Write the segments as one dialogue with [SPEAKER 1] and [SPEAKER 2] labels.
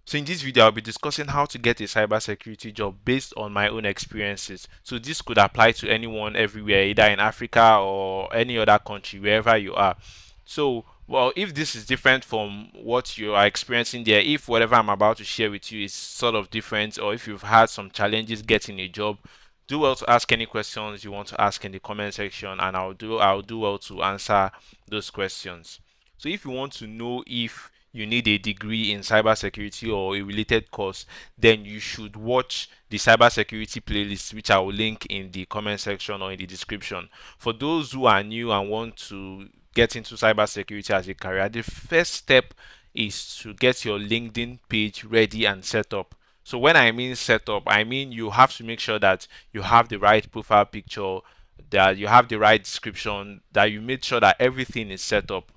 [SPEAKER 1] So in this video, I'll be discussing how to get a cybersecurity job based on my own experiences. So this could apply to anyone everywhere, either in Africa or any other country, wherever you are. So, well, if this is different from what you are experiencing there, if whatever I'm about to share with you is sort of different, or if you've had some challenges getting a job, do well to ask any questions you want to ask in the comment section, and I'll do well to answer those questions. So if you want to know if you need a degree in cybersecurity or a related course, then you should watch the cybersecurity playlist, which I will link in the comment section or in the description. For those who are new and want to get into cybersecurity as a career, the first step is to get your LinkedIn page ready and set up. So when I mean set up, I mean you have to make sure that you have the right profile picture, that you have the right description, that you made sure that everything is set up.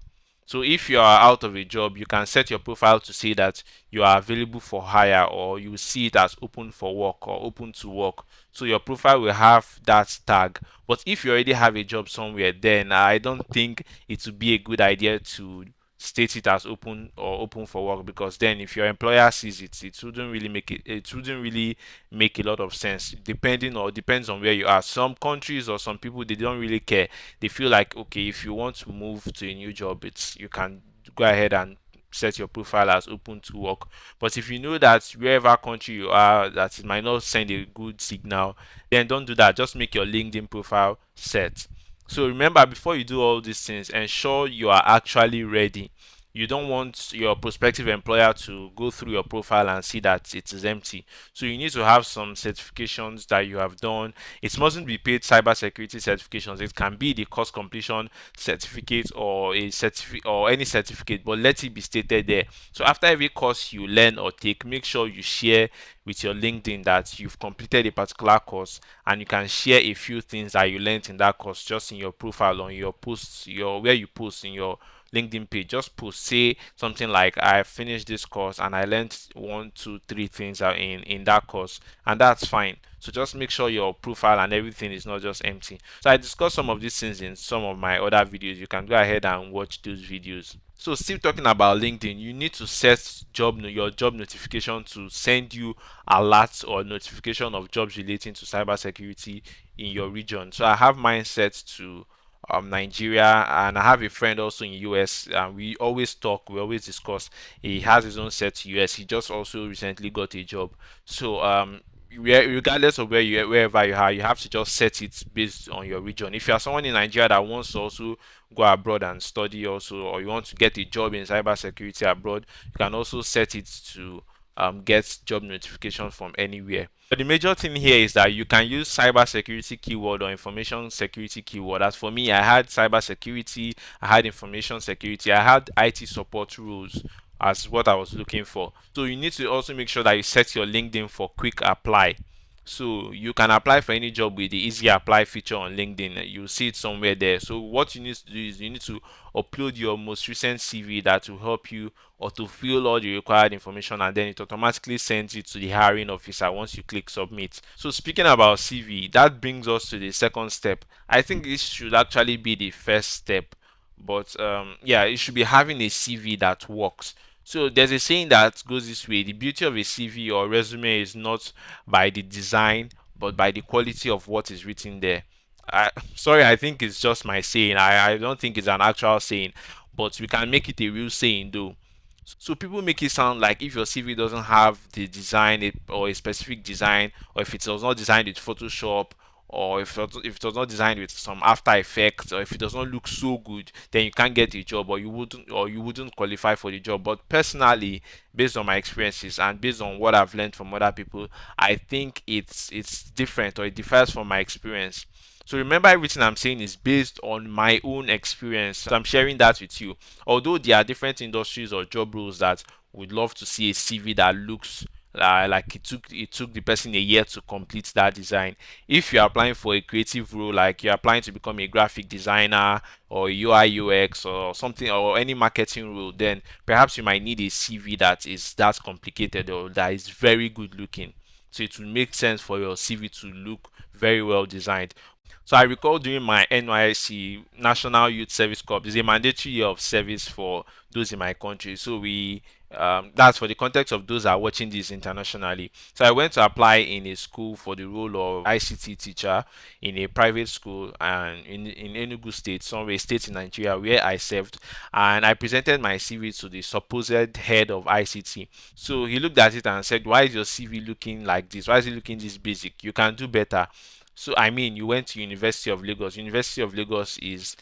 [SPEAKER 1] So if you are out of a job, you can set your profile to say that you are available for hire, or you see it as open for work or open to work. So your profile will have that tag. But if you already have a job somewhere, then I don't think it would be a good idea to state it as open or open for work, because then if your employer sees it, it wouldn't really make a lot of sense, depending or depends on where you are. Some countries or some people, they don't really care. They feel like, okay, if you want to move to a new job, it's you can go ahead and set your profile as open to work. But if you know that wherever country you are, that it might not send a good signal, then don't do that. Just make your LinkedIn profile set. So remember, before you do all these things, ensure you are actually ready. You don't want your prospective employer to go through your profile and see that it is empty. So you need to have some certifications that you have done. It mustn't be paid cybersecurity certifications. It can be the course completion certificate or a certificate or any certificate, but let it be stated there. So after every course you learn or take, make sure you share with your LinkedIn that you've completed a particular course, and you can share a few things that you learned in that course just in your profile, on your posts, your where you post in your LinkedIn page. Just post, say something like, I finished this course and I learned one, two, three things in that course, and that's fine. So just make sure your profile and everything is not just empty. So I discussed some of these things in some of my other videos. You can go ahead and watch those videos. So still talking about LinkedIn, you need to set your job notification to send you alerts or notification of jobs relating to cybersecurity in your region. So I have mine set to Nigeria, and I have a friend also in US. We always talk, we always discuss. He has his own set to US. He just also recently got a job. So regardless of wherever you are, you have to just set it based on your region. If you are someone in Nigeria that wants to also go abroad and study also, or you want to get a job in cybersecurity abroad, you can also set it to get job notification from anywhere. But the major thing here is that you can use cybersecurity keyword or information security keyword. As for me, I had cybersecurity, I had information security, I had IT support rules as what I was looking for. So you need to also make sure that you set your LinkedIn for quick apply. So you can apply for any job with the easy apply feature on LinkedIn. You'll see it somewhere there. So what you need to do is you need to upload your most recent CV that will help you, or to fill all the required information, and then it automatically sends it to the hiring officer once you click submit. So speaking about CV, that brings us to the second step. I think this should actually be the first step, but yeah, it should be having a CV that works. So there's a saying that goes this way: the beauty of a CV or resume is not by the design, but by the quality of what is written there. Sorry, I think it's just my saying. I don't think it's an actual saying, but we can make it a real saying though. So people make it sound like if your CV doesn't have the design, or a specific design, or if it was not designed with Photoshop, or if it was not designed with some After Effects, or if it does not look so good, then you can't get the job, or you wouldn't qualify for the job. But personally, based on my experiences and based on what I've learned from other people, I think it's different, or it differs from my experience. So remember, everything I'm saying is based on my own experience. So I'm sharing that with you. Although there are different industries or job roles that would love to see a CV that looks like it took the person a year to complete that design. If you're applying for a creative role, like you're applying to become a graphic designer or UI UX or something, or any marketing role, then perhaps you might need a CV that is that complicated or that is very good looking. So it will make sense for your CV to look very well designed. So I recall during my NYC National Youth Service Corps, there's a mandatory year of service for those in my country. So That's for the context of those that are watching this internationally. So I went to apply in a school for the role of ICT teacher in a private school and in Enugu State, somewhere state in Nigeria where I served, and I presented my CV to the supposed head of ICT. So he looked at it and said, "Why is your CV looking like this? Why is it looking this basic? You can do better." So I mean, you went to University of Lagos. University of Lagos is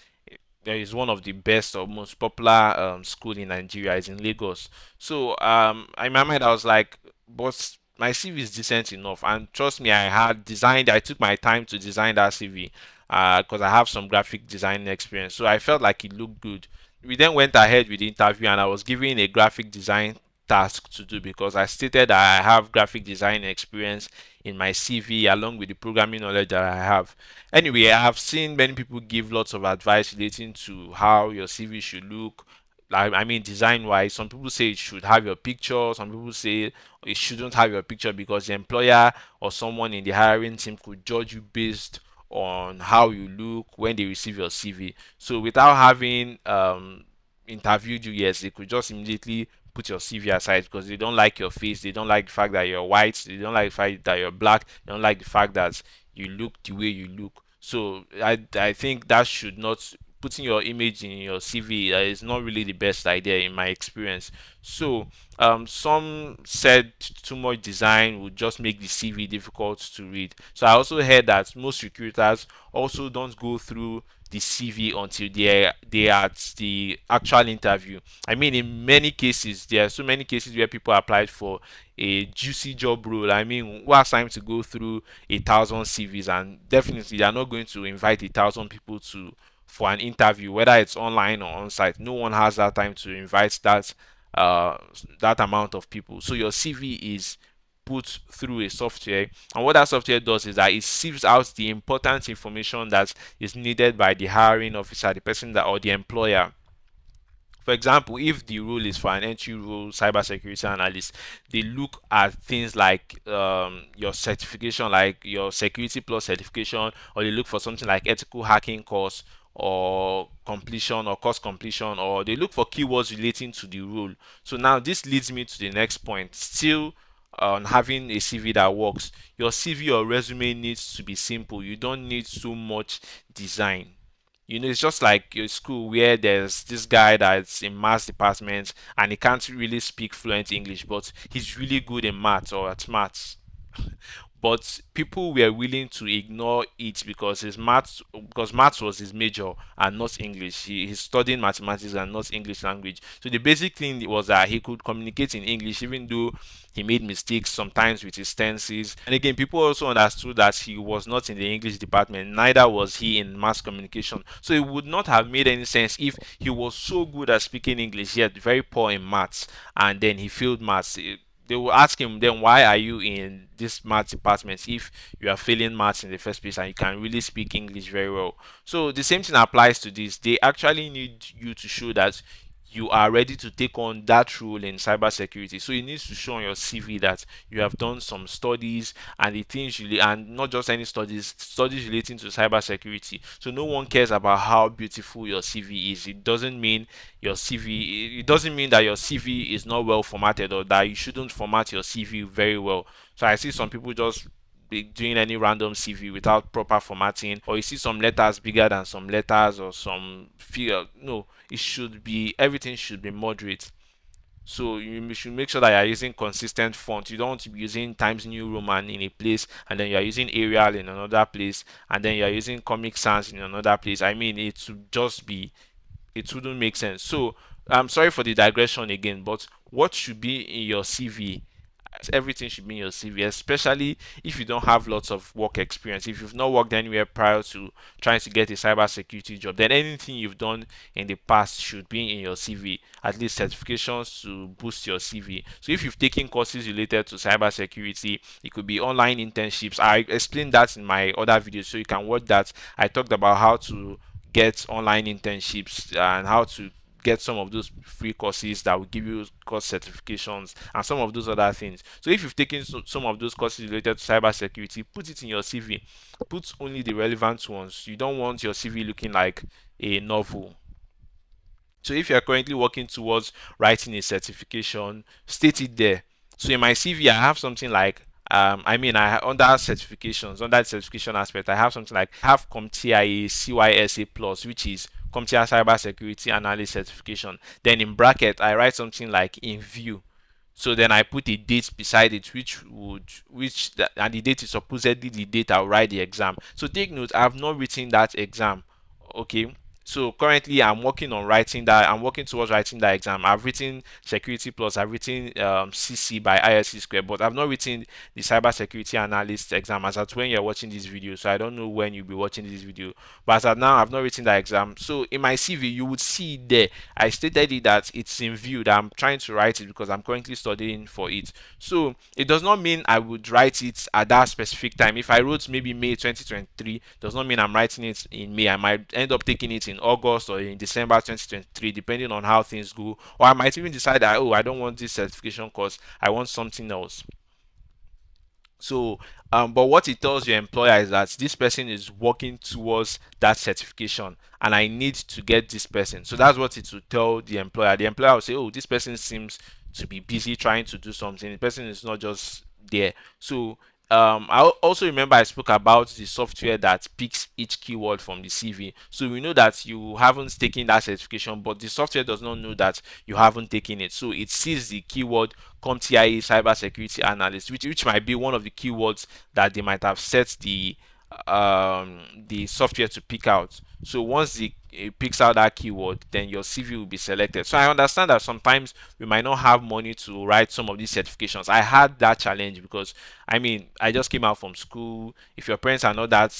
[SPEAKER 1] there is one of the best or most popular school in Nigeria is in Lagos. So in my mind I was like, but my CV is decent enough, and trust me, I took my time to design that CV because I have some graphic design experience. So I felt like it looked good. We then went ahead with the interview, and I was given a graphic design task to do because I stated that I have graphic design experience in my CV along with the programming knowledge that I have. Anyway, I have seen many people give lots of advice relating to how your CV should look. Like, I mean, design wise, some people say it should have your picture, some people say it shouldn't have your picture because the employer or someone in the hiring team could judge you based on how you look when they receive your CV. So, without having interviewed you, yes, they could just immediately put your CV aside because they don't like your face, they don't like the fact that you're white, they don't like the fact that you're black, they don't like the fact that you look the way you look. So I think that should not putting your image in your CV is not really the best idea in my experience. So some said too much design would just make the CV difficult to read. So I also heard that most recruiters also don't go through the CV until they are at the actual interview. I mean, in many cases, there are so many cases where people applied for a juicy job role. I mean, who has time to go through 1,000 CVs? And definitely, they are not going to invite 1,000 people to for an interview, whether it's online or on site. No one has that time to invite uh, that amount of people. So your CV is put through a software, and what that software does is that it sieves out the important information that is needed by the hiring officer, the person that or the employer. For example, if the role is for an entry role cybersecurity analyst, they look at things like your certification, like your security plus certification, or they look for something like ethical hacking course or completion or course completion, or they look for keywords relating to the role. So now this leads me to the next point. Still on having a CV that works, your CV or resume needs to be simple. You don't need so much design. It's just like your school where there's this guy that's in maths department and he can't really speak fluent English, but he's really good in maths or at maths. But people were willing to ignore it because maths was his major and not English. He's studying mathematics and not English language. So the basic thing was that he could communicate in English even though he made mistakes sometimes with his tenses. And again, people also understood that he was not in the English department, neither was he in mass communication. So it would not have made any sense if he was so good at speaking English yet very poor in maths, and then he failed maths. They will ask him, then why are you in this math department if you are failing maths in the first place and you can really speak English very well? So the same thing applies to this. They actually need you to show that you are ready to take on that role in cybersecurity. So it needs to show on your CV that you have done some studies and the things you and not just any studies relating to cybersecurity. So no one cares about how beautiful your CV is. It doesn't mean that your CV is not well formatted or that you shouldn't format your CV very well. So I see some people just be doing any random CV without proper formatting, or you see some letters bigger than some letters, or some figure. No, it should be everything should be moderate. So you should make sure that you're using consistent font. You don't want to be using Times New Roman in a place and then you're using Arial in another place and then you're using Comic Sans in another place. I mean, it wouldn't make sense. So I'm sorry for the digression again, but what should be in your CV? Everything should be in your CV, especially if you don't have lots of work experience. If you've not worked anywhere prior to trying to get a cybersecurity job, then anything you've done in the past should be in your CV, at least certifications to boost your CV. So if you've taken courses related to cybersecurity, it could be online internships. I explained that in my other videos, so you can watch that. I talked about how to get online internships and how to get some of those free courses that will give you course certifications and some of those other things. So if you've taken some of those courses related to cybersecurity, put it in your CV. Put only the relevant ones. You don't want your CV looking like a novel. So if you're currently working towards writing a certification, state it there. So in my CV, I have something like under certifications, under the certification aspect, I have something like I have CompTIA CYSA Plus, which is CompTIA Cybersecurity Analyst Certification. Then in bracket, I write something like in view. So then I put a date beside it, and the date is supposedly the date I'll write the exam. So take note, I have not written that exam. Okay. So currently I'm working on writing that. I'm working towards writing that exam. I've written Security Plus. I've written CC by ISC Square, but I've not written the Cyber Security Analyst exam as at when you're watching this video. So I don't know when you'll be watching this video, but as at now I've not written that exam. So in my CV you would see there I stated it that it's in view that I'm trying to write it because I'm currently studying for it. So it does not mean I would write it at that specific time. If I wrote maybe May 2023, does not mean I'm writing it in May. I might end up taking it in August or in December 2023, depending on how things go. Or I might even decide that, oh, I don't want this certification course, I want something else. So, but what it tells your employer is that this person is working towards that certification, and I need to get this person. So that's what it will tell the employer. The employer will say, "Oh, this person seems to be busy trying to do something. The person is not just there." So, I also remember I spoke about the software that picks each keyword from the CV. So we know that you haven't taken that certification, but the software does not know that you haven't taken it. So it sees the keyword CompTIA cybersecurity analyst, which might be one of the keywords that they might have set the software to pick out. So once it picks out that keyword, then your CV will be selected. So I understand that sometimes we might not have money to write some of these certifications. I had that challenge because I just came out from school. If your parents are not that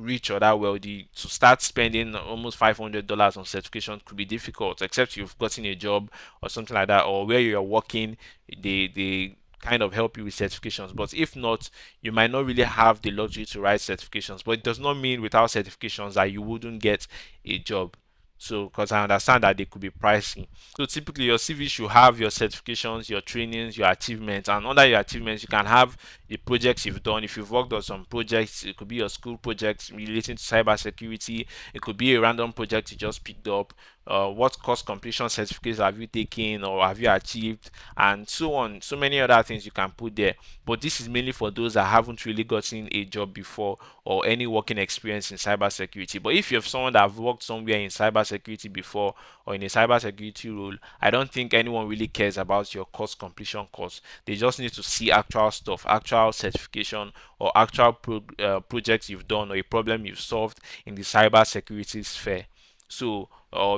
[SPEAKER 1] rich or that wealthy, to start spending almost $500 on certification could be difficult, except you've gotten a job or something like that, or where you're working, they kind of help you with certifications. But if not, you might not really have the luxury to write certifications. But it does not mean without certifications that you wouldn't get a job. So, because I understand that they could be pricey. So, typically, your CV should have your certifications, your trainings, your achievements, and under your achievements, you can have the projects you've done. If you've worked on some projects, it could be your school projects relating to cybersecurity, it could be a random project you just picked up. What course completion certificates have you taken or have you achieved, and so on. So many other things you can put there. But this is mainly for those that haven't really gotten a job before or any working experience in cybersecurity. But if you're someone that have worked somewhere in cybersecurity before or in a cybersecurity role, I don't think anyone really cares about your course completion course. They just need to see actual stuff, actual certification, or actual projects you've done or a problem you've solved in the cybersecurity sphere. So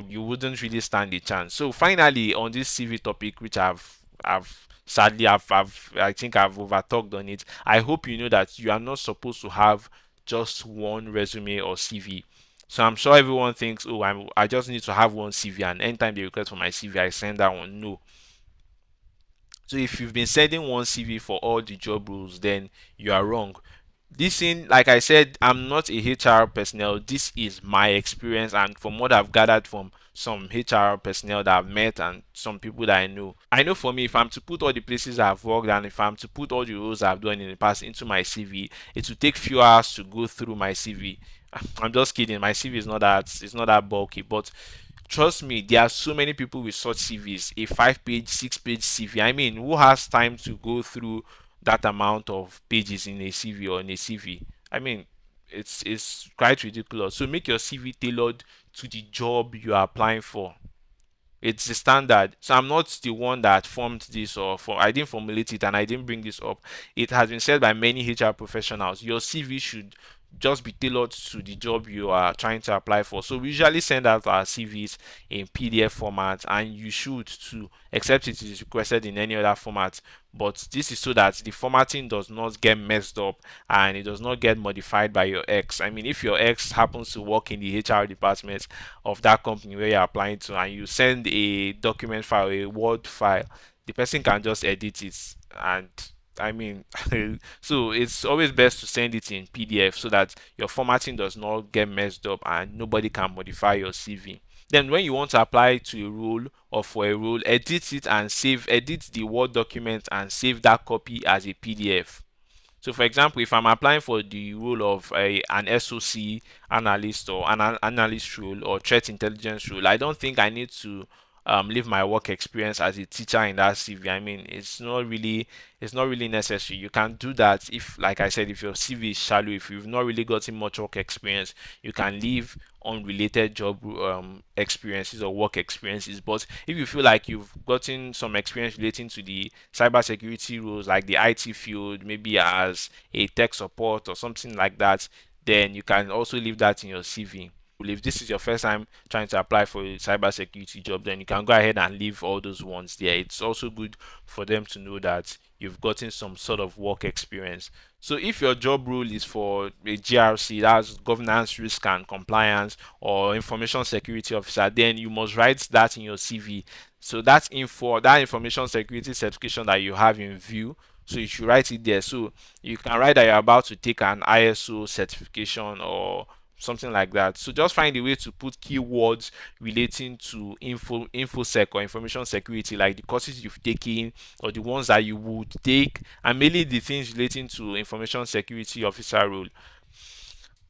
[SPEAKER 1] you wouldn't really stand a chance. So finally, on this CV topic, which I've sadly I think I've over talked on it. I hope you know that you are not supposed to have just one resume or CV. So I'm sure everyone thinks, oh, I just need to have one CV, and anytime they request for my CV, I send that one. No. So if you've been sending one CV for all the job roles, then you are wrong. This thing, like I said, I'm not a HR personnel. This is my experience, and from what I've gathered from some HR personnel that I've met and some people that I know. I know for me, if I'm to put all the places I've worked and if I'm to put all the roles I've done in the past into my CV, it will take few hours to go through my CV. I'm just kidding. My CV is not that bulky, but trust me, there are so many people with such CVs. A 5 page, 6 page CV. Who has time to go through that amount of pages in a CV or in a CV? I mean, it's quite ridiculous. So make your CV tailored to the job you are applying for. It's the standard. So I'm not the one that formed this I didn't formulate it and I didn't bring this up. It has been said by many HR professionals. Your CV should just be tailored to the job you are trying to apply for. So we usually send out our CVs in PDF format, and you should too, except it is requested in any other format. But this is so that the formatting does not get messed up and it does not get modified by your ex. If your ex happens to work in the HR department of that company where you're applying to, and you send a document file, a Word file, the person can just edit it. And I mean, so it's always best to send it in PDF so that your formatting does not get messed up and nobody can modify your CV. Then, when you want to apply to a role or for a role, edit it and edit the Word document and save that copy as a PDF. So, for example, if I'm applying for the role of an SOC analyst or an analyst role or threat intelligence role, I don't think I need to leave my work experience as a teacher in that CV. I mean, it's not really necessary. You can do that if, like I said, if your CV is shallow, if you've not really gotten much work experience, you can leave unrelated job experiences or work experiences. But if you feel like you've gotten some experience relating to the cybersecurity roles, like the IT field, maybe as a tech support or something like that, then you can also leave that in your CV. If this is your first time trying to apply for a cybersecurity job, then you can go ahead and leave all those ones there. It's also good for them to know that you've gotten some sort of work experience. So if your job role is for a GRC, that's governance, risk and compliance, or information security officer, then you must write that in your CV. So that information security certification that you have in view, so you should write it there. So you can write that you're about to take an ISO certification or something like that. So just find a way to put keywords relating to infosec or information security, like the courses you've taken or the ones that you would take, and mainly the things relating to information security officer role.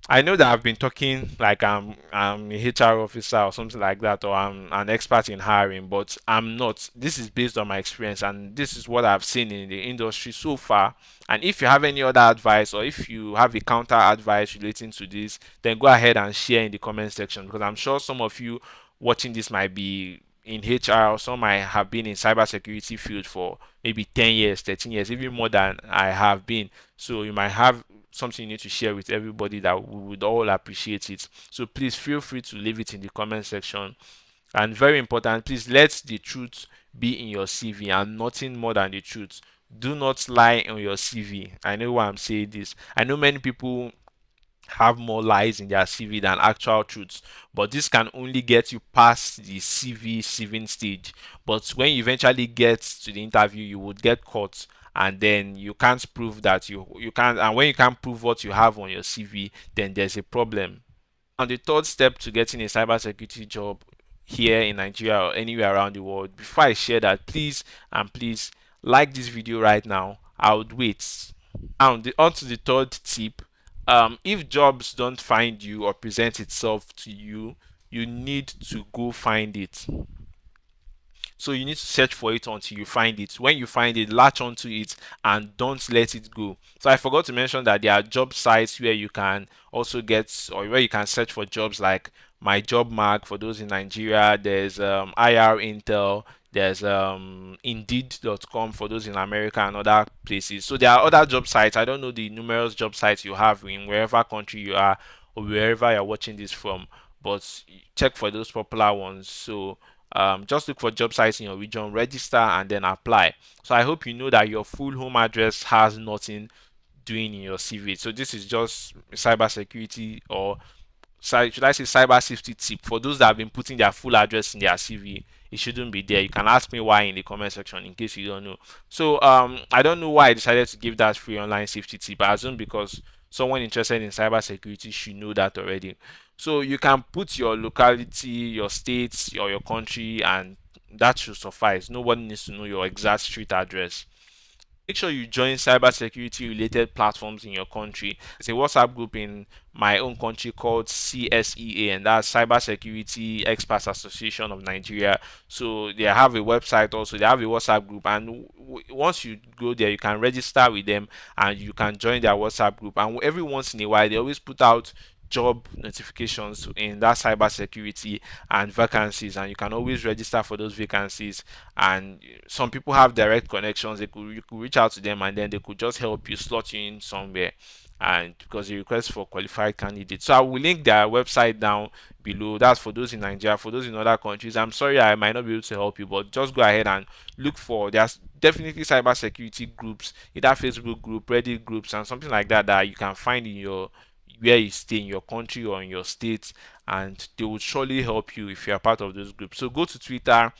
[SPEAKER 1] I know that I've been talking like I'm a HR officer or something like that, or I'm an expert in hiring, but I'm not. This is based on my experience, and this is what I've seen in the industry so far. And if you have any other advice, or if you have a counter advice relating to this, then go ahead and share in the comment section, because I'm sure some of you watching this might be in HR, or some might have been in cybersecurity field for maybe 10 years, 13 years, even more than I have been. So you might have something you need to share with everybody that we would all appreciate it. So please feel free to leave it in the comment section. And very important, please let the truth be in your CV and nothing more than the truth. Do not lie on your CV. I know why I'm saying this. I know many people have more lies in their CV than actual truths, but this can only get you past the CV sieving stage. But when you eventually get to the interview, you would get caught, and then you can't prove that you can't. And when you can't prove what you have on your CV, then there's a problem. And the third step to getting a cybersecurity job here in Nigeria or anywhere around the world, before I share that, please and please like this video right now. I would wait. On to the third tip. If jobs don't find you or present itself to you, you need to go find it. So you need to search for it until you find it. When you find it, latch onto it and don't let it go. So I forgot to mention that there are job sites where you can also get, or where you can search for jobs, like my job mark for those in Nigeria. There's IR Intel. There's indeed.com for those in America and other places. So there are other job sites. I don't know the numerous job sites you have in wherever country you are or wherever you're watching this from, but check for those popular ones. So just look for job sites in your region, register, and then apply. So I hope you know that your full home address has nothing doing in your CV. So this is just cybersecurity, or should I say cyber safety tip for those that have been putting their full address in their CV. It shouldn't be there. You can ask me why in the comment section in case you don't know. So I don't know why I decided to give that free online safety tip. I assume because someone interested in cybersecurity should know that already. So you can put your locality, your state, or your country, and that should suffice. Nobody needs to know your exact street address. Make sure you join cybersecurity related platforms in your country. There's a WhatsApp group in my own country called CSEA, and that's Cybersecurity Experts Association of Nigeria. So they have a website also, they have a WhatsApp group, and once you go there, you can register with them and you can join their WhatsApp group. And every once in a while, they always put out job notifications in that cybersecurity and vacancies, and you can always register for those vacancies. And some people have direct connections, you could reach out to them and then they could just help you slot you in somewhere, and because you request for qualified candidates. So I will link their website down below. That's for those in Nigeria. For those in other countries, I'm sorry I might not be able to help you, but just go ahead and look for, there's definitely cybersecurity groups, either Facebook group, Reddit groups, and something like that, that you can find in your, where you stay, in your country or in your state, and they will surely help you if you are part of those groups. So go to Twitter,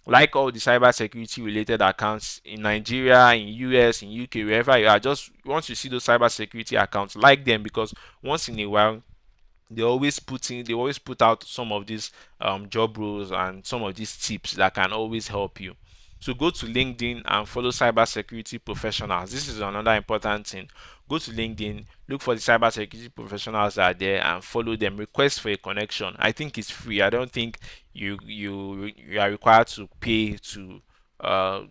[SPEAKER 1] like all the cybersecurity related accounts in Nigeria, in US, in UK, wherever you are. Just once you see those cybersecurity accounts, like them, because once in a while they always put out some of these job roles and some of these tips that can always help you. So go to LinkedIn and follow cybersecurity professionals. This is another important thing. Go to LinkedIn, look for the cybersecurity professionals that are there and follow them. Request for a connection. I think it's free. I don't think you are required to pay to uh,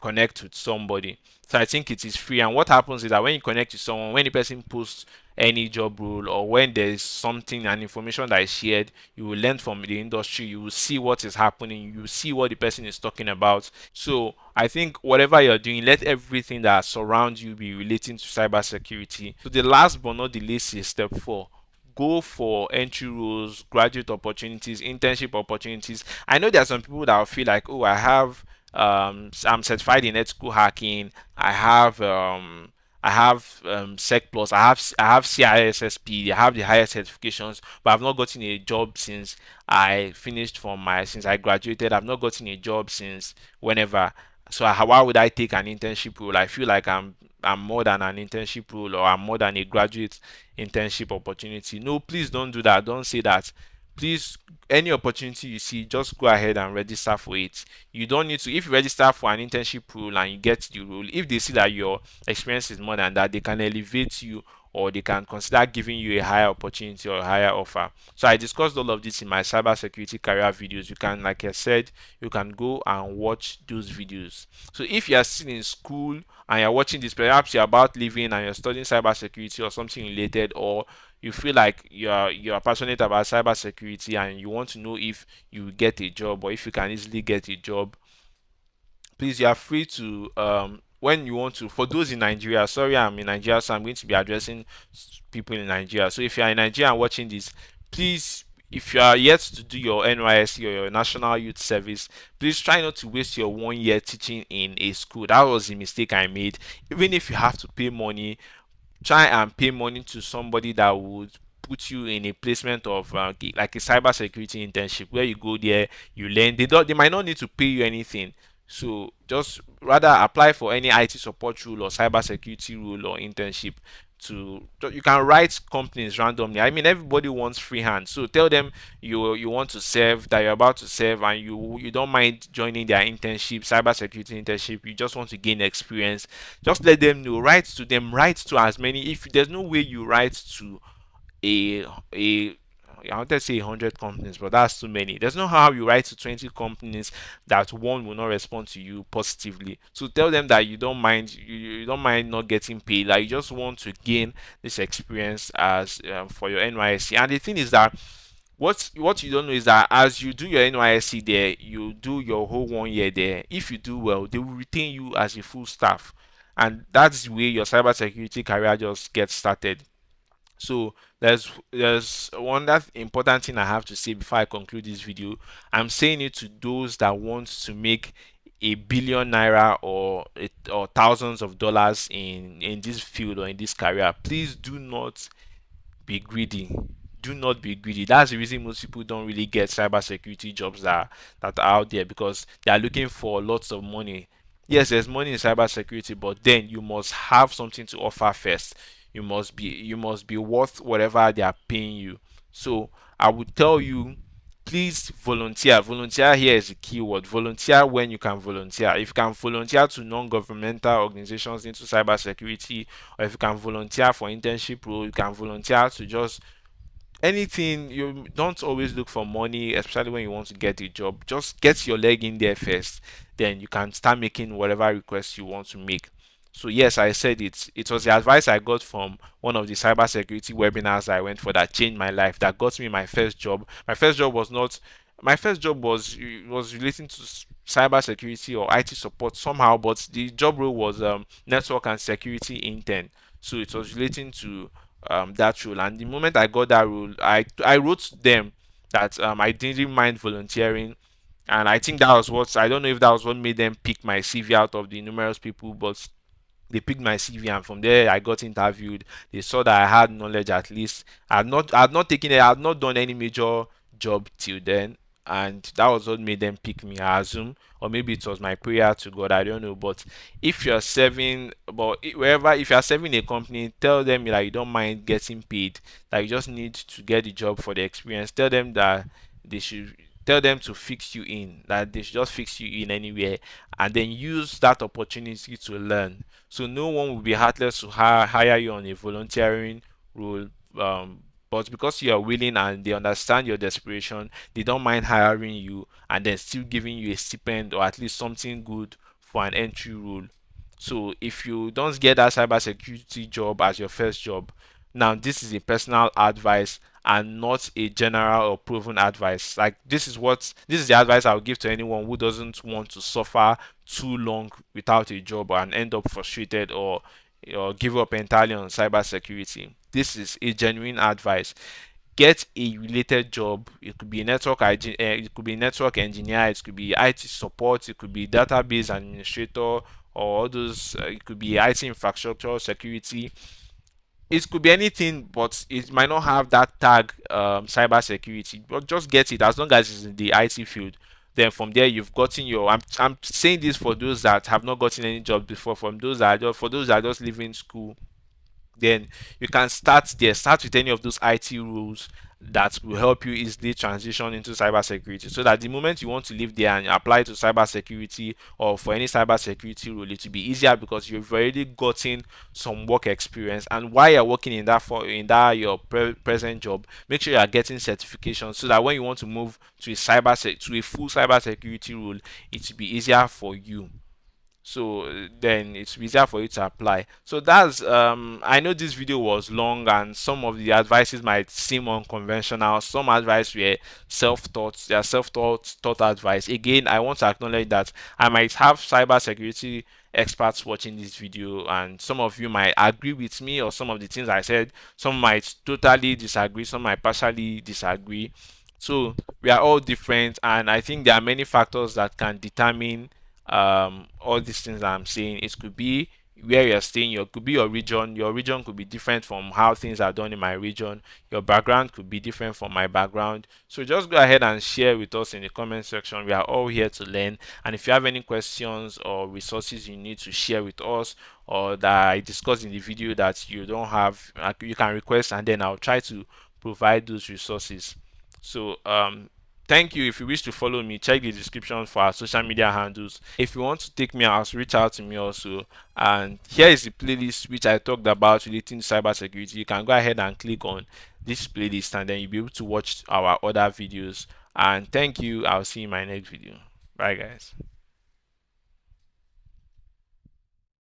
[SPEAKER 1] connect with somebody. So I think it is free. And what happens is that when you connect with someone, when the person posts any job role or when there is something and information that is shared, you will learn from the industry. You will see what is happening. You will see what the person is talking about. So I think whatever you're doing, let everything that surrounds you be relating to cybersecurity. So the last but not the least is step 4. Go for entry roles, graduate opportunities, internship opportunities. I know there are some people that will feel like, oh, I'm certified in ethical hacking. I have Sec Plus. I have CISSP. I have the highest certifications, but I've not gotten a job since since I graduated. I've not gotten a job since whenever. So why would I take an internship role? I feel like I'm more than an internship role, or I'm more than a graduate internship opportunity. No, please don't do that. Don't say that. Please, any opportunity you see, just go ahead and register for it. You don't need to. If you register for an internship role and you get the role, if they see that your experience is more than that, they can elevate you, or they can consider giving you a higher opportunity or a higher offer. So I discussed all of this in my cybersecurity career videos. You can, like I said, you can go and watch those videos. So if you are still in school and you're watching this, perhaps you're about leaving and you're studying cybersecurity or something related, or you feel like you're passionate about cybersecurity and you want to know if you get a job or if you can easily get a job, please, you are free to when you want to. For those in Nigeria, sorry, I'm in Nigeria, so I'm going to be addressing people in Nigeria. So if you are in Nigeria and watching this, please, if you are yet to do your NYSC or your National Youth Service, please try not to waste your 1 year teaching in a school. That was the mistake I made. Even if you have to pay money, try and pay money to somebody that would put you in a placement of like a cyber security internship where you go there, you learn. They might not need to pay you anything. So just rather apply for any IT support role or cyber security role or internship. You can write companies randomly. I mean, everybody wants free hand, so tell them you want to serve, that you're about to serve, and you don't mind joining their internship, cyber security internship. You just want to gain experience. Just let them know. Write to them. Write to as many. If there's no way you write to a I wanted to say 100 companies, but that's too many. There's no how you write to 20 companies that one will not respond to you positively. So tell them that you don't mind not getting paid. Like you just want to gain this experience as for your NYSC. And the thing is that what you don't know is that as you do your NYSC there, you do your whole 1 year there. If you do well, they will retain you as a full staff, and that's the way your cybersecurity career just gets started. So there's one that important thing I have to say before I conclude this video. I'm saying it to those that want to make a billion naira or thousands of dollars in this field or in this career. Please do not be greedy. Do not be greedy. That's the reason most people don't really get cybersecurity jobs that are out there, because they are looking for lots of money. Yes, there's money in cybersecurity, but then you must have something to offer first. You must be worth whatever they are paying you. So I would tell you, please volunteer. Volunteer here is a key word. Volunteer when you can volunteer. If you can volunteer to non-governmental organizations into cybersecurity, or if you can volunteer for internship role, you can volunteer to just anything. You don't always look for money, especially when you want to get a job. Just get your leg in there first, then you can start making whatever requests you want to make. So yes, I said it was the advice I got from one of the cybersecurity webinars I went for that changed my life, that got me my first job. My first job was relating to cybersecurity or IT support somehow, but the job role was network and security intern. So it was relating to that role. And the moment I got that role, I wrote to them that I didn't mind volunteering. And I think that was what, I don't know if that was what made them pick my CV out of the numerous people, but they picked my CV, and from there I got interviewed. They saw that I had knowledge at least. I had not done any major job till then, and that was what made them pick me, I assume. Or maybe it was my prayer to God, I don't know. But if you're serving, wherever, if you're serving a company, tell them that you don't mind getting paid, that you just need to get the job for the experience. Tell them that they should tell them to fix you in, that they should just fix you in anywhere, and then use that opportunity to learn. So no one will be heartless to hire you on a volunteering role. Um, but because you are willing and they understand your desperation, they don't mind hiring you and then still giving you a stipend or at least something good for an entry role. So if you don't get that cybersecurity job as your first job, now this is a personal advice and not a general or proven advice. Like this is the advice I would give to anyone who doesn't want to suffer too long without a job and end up frustrated or give up entirely on cybersecurity. This is a genuine advice. Get a related job. It could be a it could be network engineer, it could be IT support, it could be database administrator, or all those. It could be IT infrastructure security. It could be anything, but it might not have that tag cyber security. But just get it as long as it's in the IT field. Then from there you've gotten your. I'm saying this for those that have not gotten any job before. From those that are just, for those that are just leaving school, then you can start there. Start with any of those IT rules that will help you easily transition into cybersecurity. So that the moment you want to leave there and apply to cybersecurity or for any cybersecurity role, it will be easier because you've already gotten some work experience. And while you're working in that your present job, make sure you are getting certifications so that when you want to move to to a full cybersecurity role, it will be easier for you. So then it's easier for you to apply. So that's I know this video was long and some of the advices might seem unconventional. Some advice were self-taught. They are self-taught advice. Again, I want to acknowledge that I might have cybersecurity experts watching this video and some of you might agree with me or some of the things I said. Some might totally disagree, some might partially disagree. So we are all different, and I think there are many factors that can determine all these things that I'm saying. It could be where you're staying, your could be your region. Your region could be different from how things are done in my region. Your background could be different from my background. So just go ahead and share with us in the comment section. We are all here to learn. And if you have any questions or resources you need to share with us or that I discussed in the video that you don't have, you can request and then I'll try to provide those resources. So thank you. If you wish to follow me, check the description for our social media handles. If you want to take me out, reach out to me also. And here is the playlist which I talked about relating to cybersecurity. You can go ahead and click on this playlist and then you'll be able to watch our other videos. And thank you. I'll see you in my next video. Bye, guys.